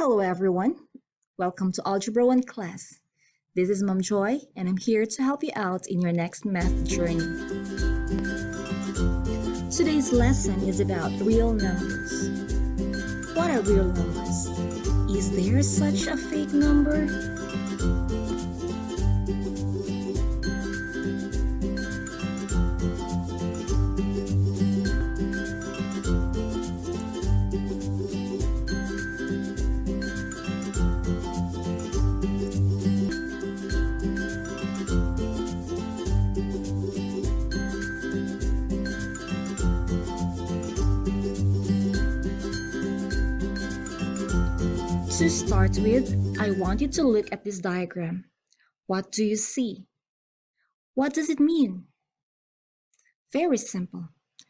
Hello everyone, welcome to Algebra 1 class. This is Mom Joy and I'm here to help you out in your next math journey. Today's lesson is about real numbers. What are real numbers? Is there such a fake number? To start with, I want you to look at this diagram. What do you see? What does it mean? Very simple.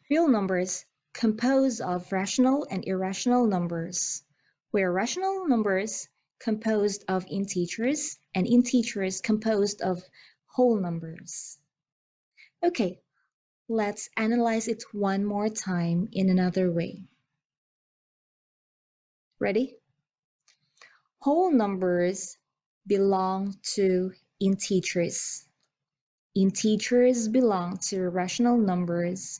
Real numbers compose of rational and irrational numbers, where rational numbers composed of integers and integers composed of whole numbers. Okay, let's analyze it one more time in another way. Ready? Whole numbers belong to integers. Integers belong to rational numbers,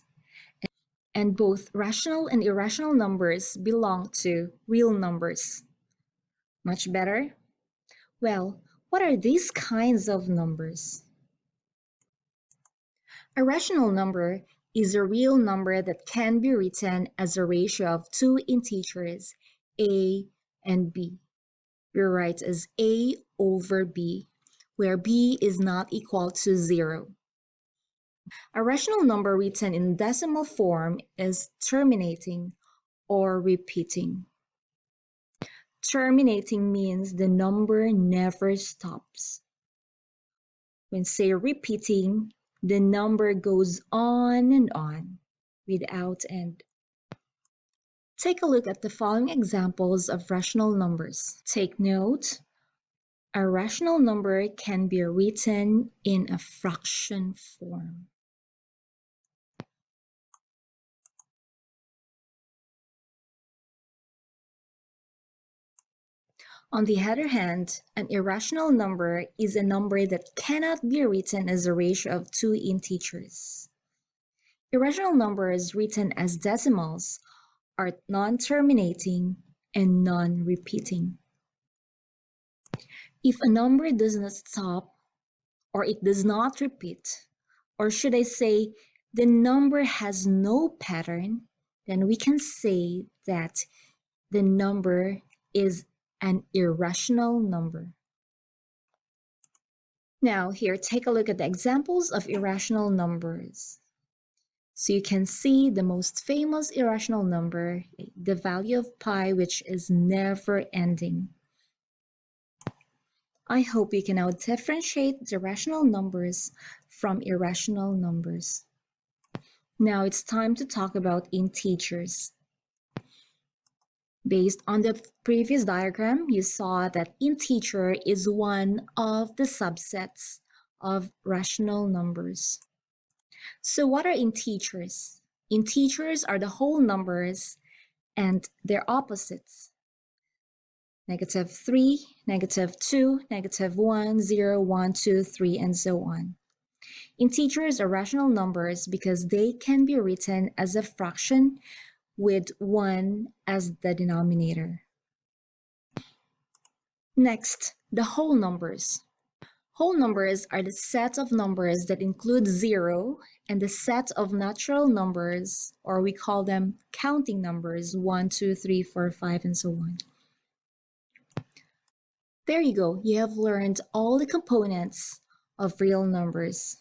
and both rational and irrational numbers belong to real numbers. Much better? Well, what are these kinds of numbers? A rational number is a real number that can be written as a ratio of two integers, a and b. We write as a over b, where b is not equal to 0. A rational number written in decimal form is terminating or repeating. Terminating means the number never stops. When say repeating, the number goes on and on without end. Take a look at the following examples of rational numbers. Take note. A rational number can be written in a fraction form. On the other hand, an irrational number is a number that cannot be written as a ratio of two integers. Irrational numbers written as decimals are non-terminating and non-repeating. If a number does not stop, or it does not repeat, or should I say, the number has no pattern, then we can say that the number is an irrational number. Now here, take a look at the examples of irrational numbers. So you can see the most famous irrational number, the value of pi, which is never ending. I hope you can now differentiate the rational numbers from irrational numbers. Now it's time to talk about integers. Based on the previous diagram, you saw that integer is one of the subsets of rational numbers. So what are integers? Integers are the whole numbers and their opposites. -3, -2, -1, 0, 1, 2, 3, and so on. Integers are rational numbers because they can be written as a fraction with 1 as the denominator. Next, the whole numbers. Whole numbers are the set of numbers that include 0 and the set of natural numbers, or we call them counting numbers, 1, 2, 3, 4, 5, and so on. There you go, you have learned all the components of real numbers.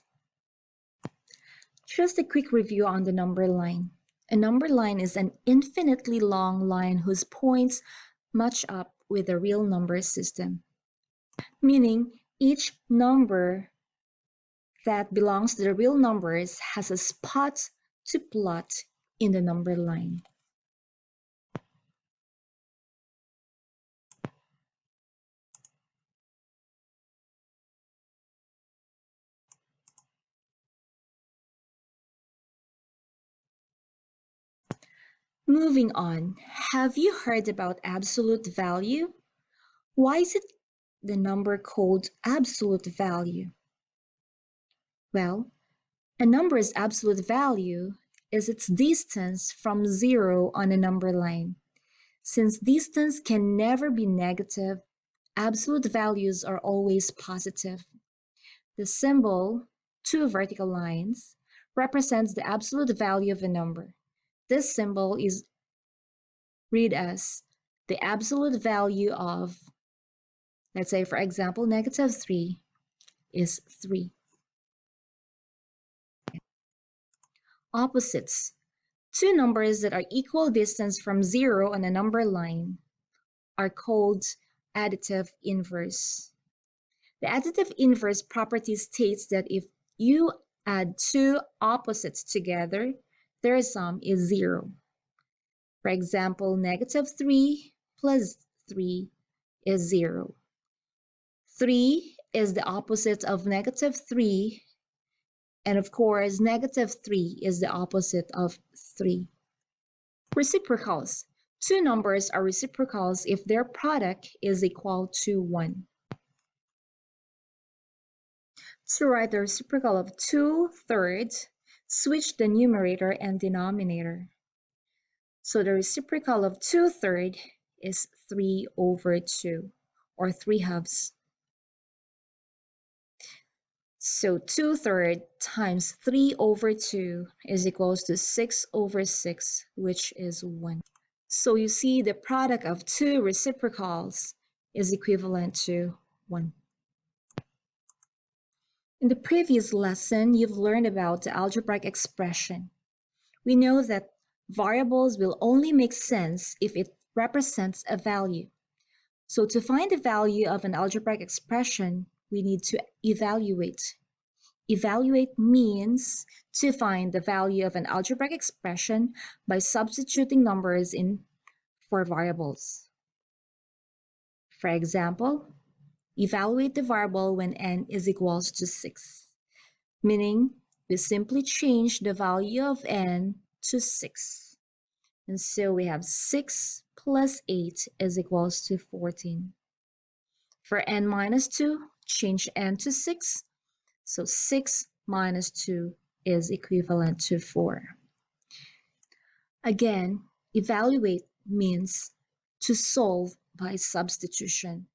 Just a quick review on the number line. A number line is an infinitely long line whose points match up with the real number system, meaning each number that belongs to the real numbers has a spot to plot in the number line. Moving on, have you heard about absolute value? Why is it the number called absolute value? Well, a number's absolute value is its distance from zero on a number line. Since distance can never be negative, absolute values are always positive. The symbol, two vertical lines, represents the absolute value of a number. This symbol is read as the absolute value of, let's say for example, -3 is 3. Opposites. Two numbers that are equal distance from zero on a number line are called additive inverse. The additive inverse property states that if you add two opposites together, their sum is 0. For example, -3 plus 3 is 0. 3 is the opposite of -3, and of course, -3 is the opposite of 3. Reciprocals. Two numbers are reciprocals if their product is equal to 1. To write the reciprocal of 2/3, switch the numerator and denominator. So the reciprocal of 2/3 is 3/2, or 3/2. So 2/3 times 3/2 is equals to 6/6, which is 1. So you see the product of two reciprocals is equivalent to 1. In the previous lesson, you've learned about the algebraic expression. We know that variables will only make sense if it represents a value. So to find the value of an algebraic expression, we need to evaluate. Evaluate means to find the value of an algebraic expression by substituting numbers in for variables. For example, evaluate the variable when n is equals to 6, meaning we simply change the value of n to 6. And so we have 6 plus 8 is equals to 14. For n minus 2, change n to 6. So 6 minus 2 is equivalent to 4. Again, evaluate means to solve by substitution.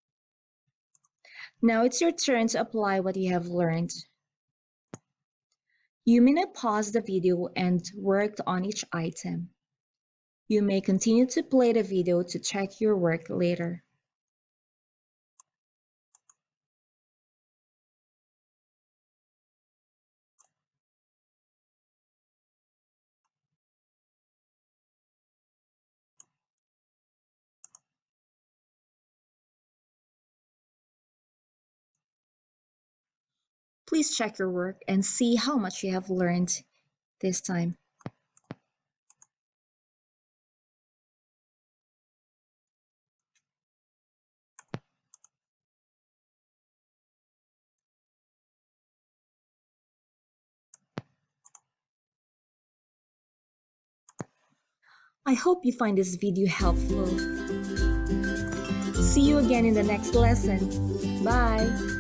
Now it's your turn to apply what you have learned. You may now pause the video and work on each item. You may continue to play the video to check your work later. Please check your work and see how much you have learned this time. I hope you find this video helpful. See you again in the next lesson. Bye!